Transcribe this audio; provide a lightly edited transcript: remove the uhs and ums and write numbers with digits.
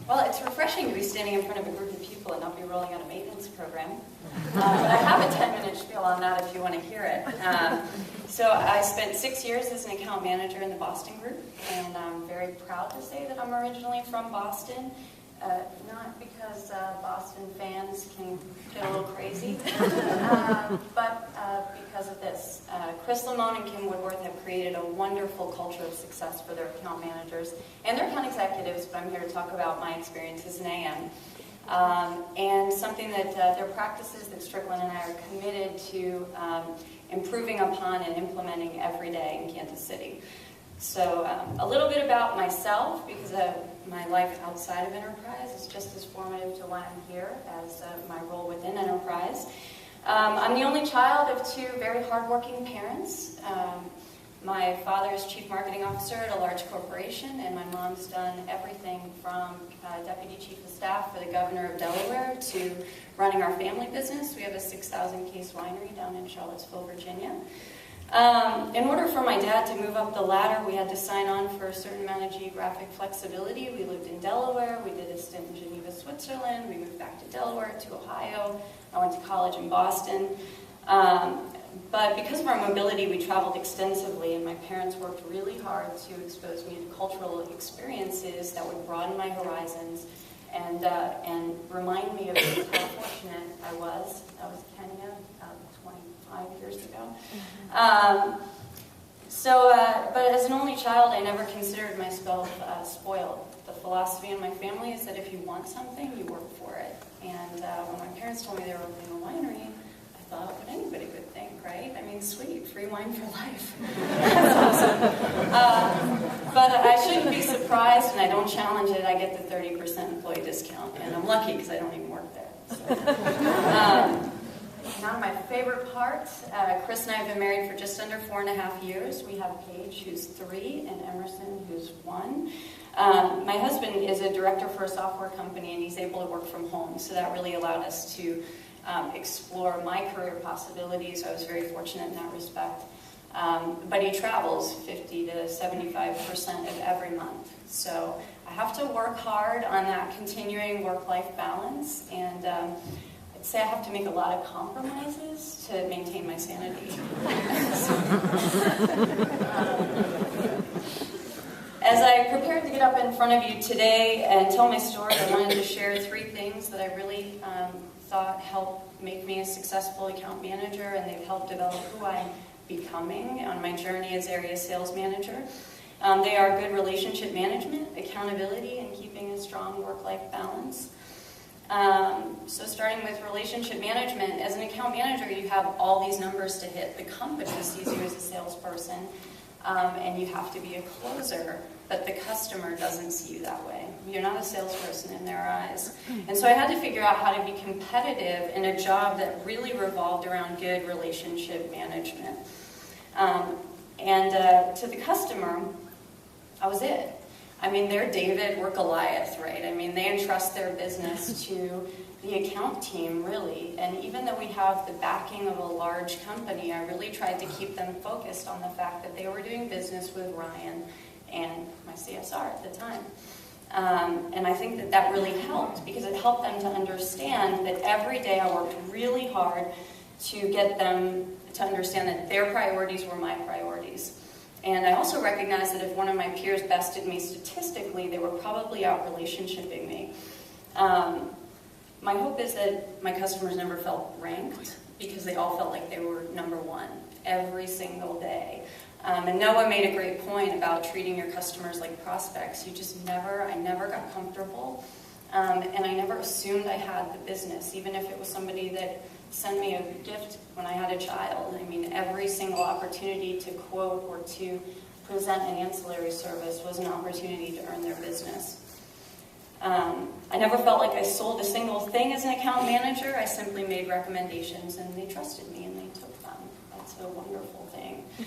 Well, it's refreshing to be standing in front of a group of people and not be rolling out a maintenance program. But I have a 10-minute spiel on that if you want to hear it. So I spent 6 years as an account manager in the Boston group, and I'm very proud to say that I'm originally from Boston. Not because Boston fans can get a little crazy, but because of this. Chris Lamone and Kim Woodworth have created a wonderful culture of success for their account managers and their account executives, but I'm here to talk about my experience as an AM. And something that their practices that Strickland and I are committed to improving upon and implementing every day in Kansas City. So a little bit about myself, because my life outside of Enterprise is just as formative to why I'm here as my role within Enterprise. I'm the only child of two very hardworking parents. My father is chief marketing officer at a large corporation, and my mom's done everything from deputy chief of staff for the governor of Delaware to running our family business. We have a 6,000 case winery down in Charlottesville, Virginia. In order for my dad to move up the ladder, we had to sign on for a certain amount of geographic flexibility. We lived in Delaware, we did a stint in Geneva, Switzerland, we moved back to Delaware, to Ohio. I went to college in Boston. But because of our mobility, we traveled extensively, and my parents worked really hard to expose me to cultural experiences that would broaden my horizons and remind me of how fortunate I was. That was Kenya 25 years ago. But as an only child, I never considered myself spoiled. The philosophy in my family is that if you want something, you work for it. And when my parents told me they were opening a winery, I thought, what anybody would think, right? I mean, sweet, free wine for life. That's awesome. But I shouldn't be surprised, and I don't challenge it. I get the 30% employee discount, and I'm lucky because I don't even work there. So. Now my favorite part, Chris and I have been married for just under 4.5 years. We have Paige, who's 3, and Emerson, who's 1. My husband is a director for a software company, and he's able to work from home, so that really allowed us to explore my career possibilities. I was very fortunate in that respect. But he travels 50 to 75% of every month. So I have to work hard on that continuing work-life balance, and I'd say I have to make a lot of compromises to maintain my sanity. As I prepared to get up in front of you today and tell my story, I wanted to share 3 things that I really thought helped make me a successful account manager, and they've helped develop who I'm becoming on my journey as area sales manager. They are good relationship management, accountability, and keeping a strong work-life balance. So starting with relationship management, as an account manager, you have all these numbers to hit. The company sees you as a salesperson, and you have to be a closer, but the customer doesn't see you that way. You're not a salesperson in their eyes. And so I had to figure out how to be competitive in a job that really revolved around good relationship management. To the customer, I was it. I mean, they're David, we're Goliath, right? I mean, they entrust their business to the account team, really. And even though we have the backing of a large company, I really tried to keep them focused on the fact that they were doing business with Ryan and my CSR at the time. And I think that that really helped, because it helped them to understand that every day I worked really hard to get them to understand that their priorities were my priorities. And I also recognized that if one of my peers bested me statistically, they were probably out relationshiping me. My hope is that my customers never felt ranked, because they all felt like they were number 1 every single day. And Noah made a great point about treating your customers like prospects. I never got comfortable, and I never assumed I had the business, even if it was somebody that sent me a gift when I had a child. I mean, every single opportunity to quote or to present an ancillary service was an opportunity to earn their business. I never felt like I sold a single thing as an account manager. I simply made recommendations, and they trusted me, and they took them. That's a wonderful thing.